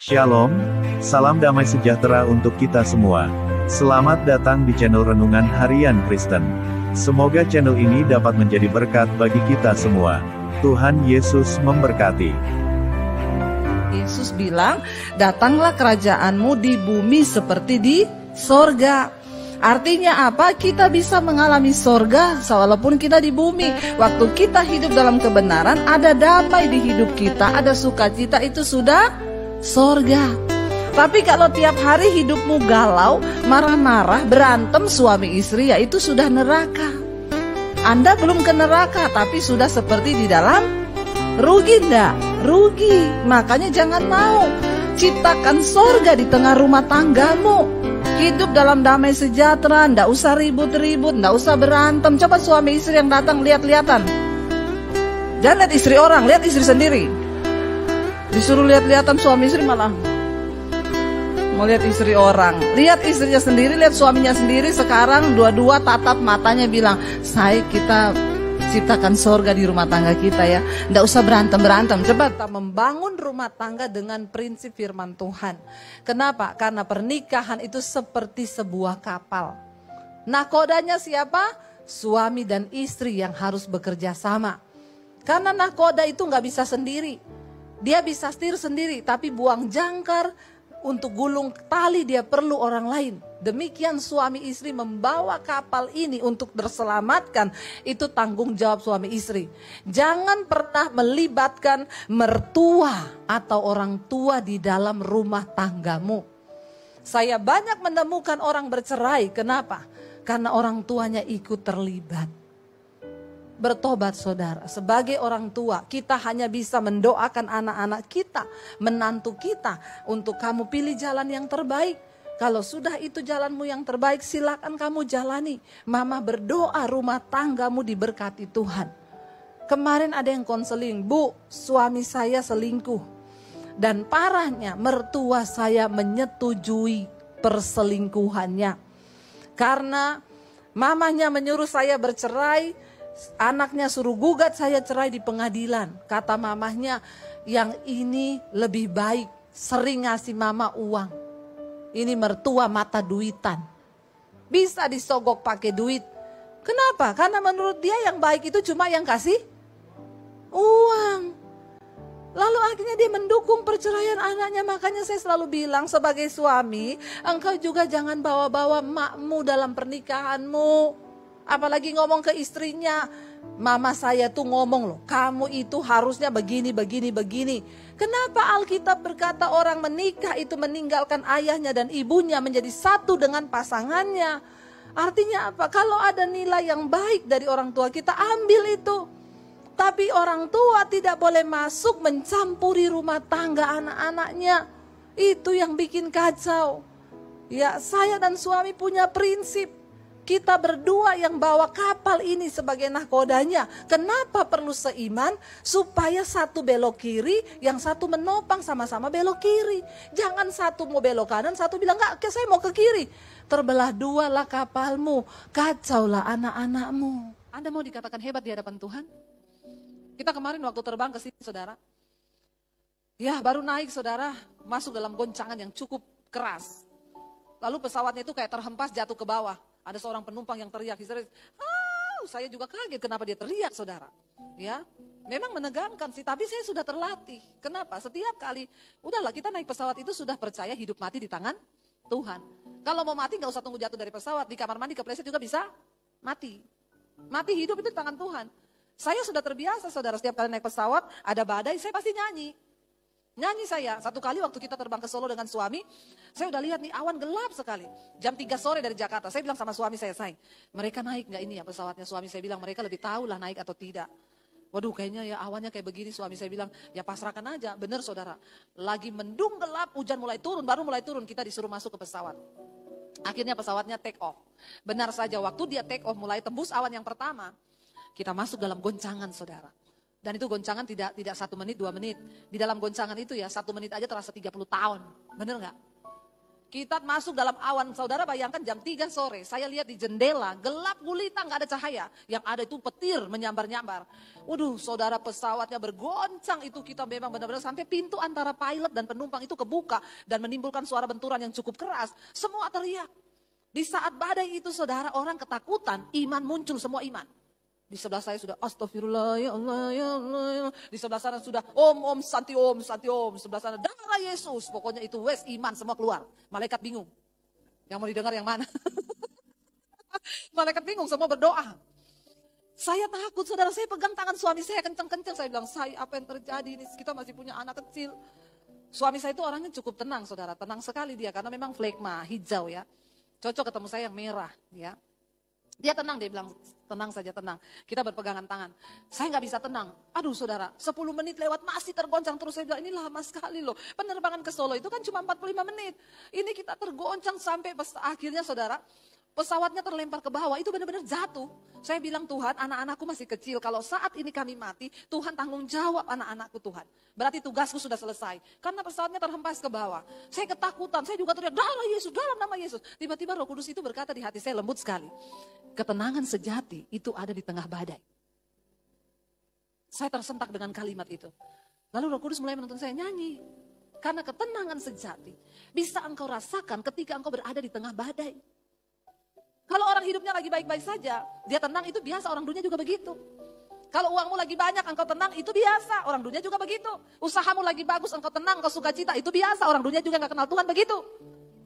Shalom, salam damai sejahtera untuk kita semua. Selamat datang di channel Renungan Harian Kristen. Semoga channel ini dapat menjadi berkat bagi kita semua. Tuhan Yesus memberkati. Yesus bilang, datanglah kerajaanmu di bumi seperti di sorga. Artinya apa? Kita bisa mengalami sorga walaupun kita di bumi. Waktu kita hidup dalam kebenaran, ada damai di hidup kita, ada sukacita, itu sudah sorga. Tapi kalau tiap hari hidupmu galau, marah-marah, berantem suami istri, ya itu sudah neraka. Anda belum ke neraka, tapi sudah seperti di dalam rugi enggak? Rugi. Makanya jangan mau. Ciptakan sorga di tengah rumah tanggamu. Hidup dalam damai sejahtera, enggak usah ribut-ribut, enggak usah berantem. Coba suami istri yang datang lihat-lihatan. Jangan lihat istri orang, lihat istri sendiri. Disuruh lihat-lihatan suami istri malah mau lihat istri orang. Lihat istrinya sendiri, lihat suaminya sendiri. Sekarang dua-dua tatap matanya bilang, kita ciptakan sorga di rumah tangga kita ya. Nggak usah berantem-berantem. Coba kita membangun rumah tangga dengan prinsip firman Tuhan. Kenapa? Karena pernikahan itu seperti sebuah kapal. Nakodanya siapa? Suami dan istri yang harus bekerja sama. Karena nakoda itu nggak bisa sendiri. Dia bisa setir sendiri, tapi buang jangkar untuk gulung tali dia perlu orang lain. Demikian suami istri membawa kapal ini untuk terselamatkan, itu tanggung jawab suami istri. Jangan pernah melibatkan mertua atau orang tua di dalam rumah tanggamu. Saya banyak menemukan orang bercerai, kenapa? Karena orang tuanya ikut terlibat. Bertobat saudara, sebagai orang tua kita hanya bisa mendoakan anak-anak kita, menantu kita, untuk kamu pilih jalan yang terbaik. Kalau sudah itu jalanmu yang terbaik, silakan kamu jalani. Mama berdoa rumah tanggamu diberkati Tuhan. Kemarin ada yang konseling, Bu, suami saya selingkuh. Dan parahnya mertua saya menyetujui perselingkuhannya. Karena mamanya menyuruh saya bercerai, anaknya suruh gugat saya cerai di pengadilan. Kata mamahnya, yang ini lebih baik, sering ngasih mama uang. Ini mertua mata duitan. Bisa disogok pakai duit. Kenapa? Karena menurut dia yang baik itu cuma yang kasih uang. Lalu akhirnya dia mendukung perceraian anaknya. Makanya saya selalu bilang sebagai suami, engkau juga jangan bawa-bawa makmu dalam pernikahanmu. Apalagi ngomong ke istrinya, mama saya tuh ngomong loh, kamu itu harusnya begini. Kenapa Alkitab berkata orang menikah itu meninggalkan ayahnya dan ibunya menjadi satu dengan pasangannya? Artinya apa? Kalau ada nilai yang baik dari orang tua kita, ambil itu. Tapi orang tua tidak boleh masuk mencampuri rumah tangga anak-anaknya. Itu yang bikin kacau. Ya, saya dan suami punya prinsip. Kita berdua yang bawa kapal ini sebagai nahkodanya. Kenapa perlu seiman? Supaya satu belok kiri, yang satu menopang sama-sama belok kiri. Jangan satu mau belok kanan, satu bilang enggak, saya mau ke kiri. Terbelah dua lah kapalmu, kacaulah anak-anakmu. Anda mau dikatakan hebat di hadapan Tuhan? Kita kemarin waktu terbang ke sini saudara. Ya baru naik saudara, masuk dalam goncangan yang cukup keras. Lalu pesawatnya itu kayak terhempas jatuh ke bawah. Ada seorang penumpang yang teriak histeris. Saya juga kaget kenapa dia teriak saudara. Ya, memang menegangkan sih, tapi saya sudah terlatih. Kenapa? Setiap kali, udahlah kita naik pesawat itu sudah percaya hidup mati di tangan Tuhan. Kalau mau mati nggak usah tunggu jatuh dari pesawat, di kamar mandi kepleset juga bisa mati. Mati hidup itu di tangan Tuhan. Saya sudah terbiasa saudara, setiap kali naik pesawat ada badai, saya pasti nyanyi. Nyanyi saya, satu kali waktu kita terbang ke Solo dengan suami, saya udah lihat nih awan gelap sekali. Jam 3 sore dari Jakarta, saya bilang sama suami saya, mereka naik gak ini ya pesawatnya? Suami saya bilang mereka lebih tahu lah naik atau tidak. Waduh kayaknya ya awannya kayak begini, suami saya bilang ya pasrahkan aja. Bener saudara, lagi mendung gelap, hujan mulai turun, baru mulai turun kita disuruh masuk ke pesawat. Akhirnya pesawatnya take off. Benar saja waktu dia take off mulai tembus awan yang pertama, kita masuk dalam goncangan saudara. Dan itu goncangan tidak 1 menit, 2 menit. Di dalam goncangan itu ya 1 menit aja terasa 30 tahun. Bener gak? Kita masuk dalam awan, saudara bayangkan jam 3 sore, saya lihat di jendela, gelap gulita, nggak ada cahaya. Yang ada itu petir menyambar-nyambar. Waduh, saudara, pesawatnya bergoncang, itu kita memang benar-benar sampai pintu antara pilot dan penumpang itu kebuka dan menimbulkan suara benturan yang cukup keras. Semua teriak. Di saat badai itu, saudara, orang ketakutan, iman muncul, semua iman. Di sebelah saya sudah astagfirullah ya Allah ya Allah ya Allah. Di sebelah sana sudah om santi om. Sebelah sana darah Yesus. Pokoknya itu wes iman semua keluar. Malaikat bingung. Yang mau didengar yang mana? Malaikat bingung semua berdoa. Saya takut, saudara, saya pegang tangan suami saya kenceng-kenceng. Saya bilang, "Say, apa yang terjadi ini? Kita masih punya anak kecil." Suami saya itu orangnya cukup tenang, saudara. Tenang sekali dia karena memang flegma, hijau ya. Cocok ketemu saya yang merah ya. Dia tenang, dia bilang, tenang saja, tenang. Kita berpegangan tangan. Saya nggak bisa tenang. Aduh saudara, 10 menit lewat masih tergoncang terus. Saya bilang, ini lama sekali loh. Penerbangan ke Solo itu kan cuma 45 menit. Ini kita tergoncang sampai akhirnya saudara, pesawatnya terlempar ke bawah. Itu benar-benar jatuh. Saya bilang, Tuhan, anak-anakku masih kecil. Kalau saat ini kami mati, Tuhan tanggung jawab anak-anakku, Tuhan. Berarti tugasku sudah selesai. Karena pesawatnya terhempas ke bawah. Saya ketakutan, saya juga teriak, dalam Yesus, dalam nama Yesus. Tiba-tiba Roh Kudus itu berkata di hati saya lembut sekali. Ketenangan sejati itu ada di tengah badai. Saya tersentak dengan kalimat itu. Lalu Roh Kudus mulai menuntun saya nyanyi. Karena ketenangan sejati bisa engkau rasakan ketika engkau berada di tengah badai. Kalau orang hidupnya lagi baik-baik saja, dia tenang, itu biasa, orang dunia juga begitu. Kalau uangmu lagi banyak, engkau tenang, itu biasa, orang dunia juga begitu. Usahamu lagi bagus, engkau tenang, engkau sukacita, itu biasa, orang dunia juga gak kenal Tuhan begitu.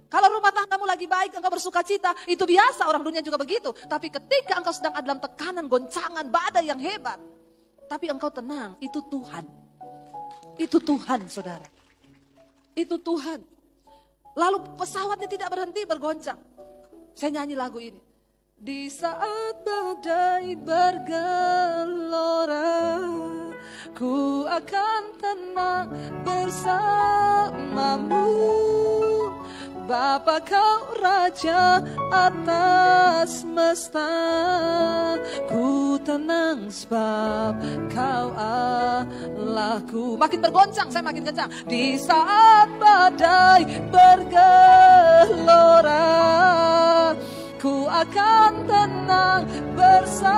Kalau rumah tanggamu lagi baik, engkau bersukacita, itu biasa, orang dunia juga begitu. Tapi ketika engkau sedang ada dalam tekanan, goncangan, badai yang hebat, tapi engkau tenang, itu Tuhan. Itu Tuhan, saudara. Itu Tuhan. Lalu pesawatnya tidak berhenti bergoncang. Saya nyanyi lagu ini. Di saat badai bergelora, ku akan tenang bersamamu. Bapa kau Raja atas semesta, ku tenang sebab kau Allahku. Makin bergoncang, saya makin kencang. Di saat badai bergelora, ku akan tenang bersamamu.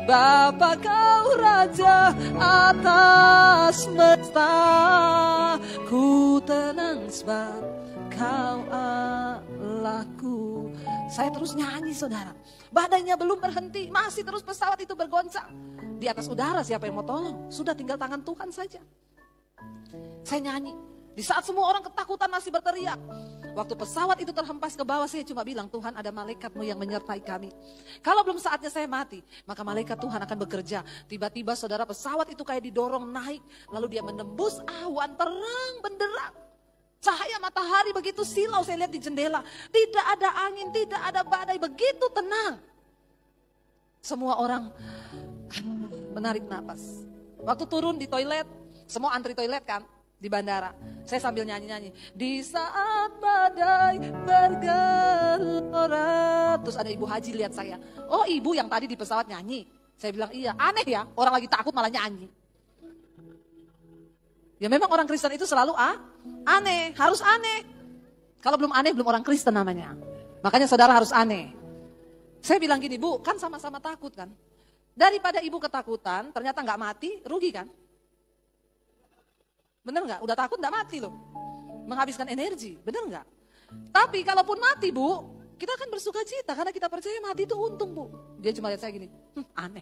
Bapa kau Raja atas semesta, ku tenang sebab kau Allahku. Saya terus nyanyi, saudara. Badainya belum berhenti, masih terus pesawat itu bergoncang. Di atas udara siapa yang mau tolong? Sudah tinggal tangan Tuhan saja. Saya nyanyi. Di saat semua orang ketakutan masih berteriak. Waktu pesawat itu terhempas ke bawah, saya cuma bilang, Tuhan, ada malaikat-Mu yang menyertai kami. Kalau belum saatnya saya mati, maka malaikat Tuhan akan bekerja. Tiba-tiba saudara, pesawat itu kayak didorong naik. Lalu dia menembus awan terang benderang. Cahaya matahari begitu silau, saya lihat di jendela. Tidak ada angin, tidak ada badai, begitu tenang. Semua orang menarik napas. Waktu turun di toilet, semua antri toilet kan? Di bandara, saya sambil nyanyi-nyanyi. Di saat badai bergelora. Terus ada ibu haji lihat saya. Oh, ibu yang tadi di pesawat nyanyi. Saya bilang iya, aneh ya, orang lagi takut malah nyanyi. Ya memang orang Kristen itu selalu aneh, harus aneh. Kalau belum aneh, belum orang Kristen namanya. Makanya saudara harus aneh. Saya bilang gini, Bu, kan sama-sama takut kan. Daripada ibu ketakutan, ternyata gak mati, rugi kan? Bener nggak? Udah takut nggak mati loh. Menghabiskan energi, bener nggak? Tapi kalaupun mati, Bu, kita akan bersuka cita karena kita percaya mati itu untung, Bu. Dia cuma lihat saya gini, aneh.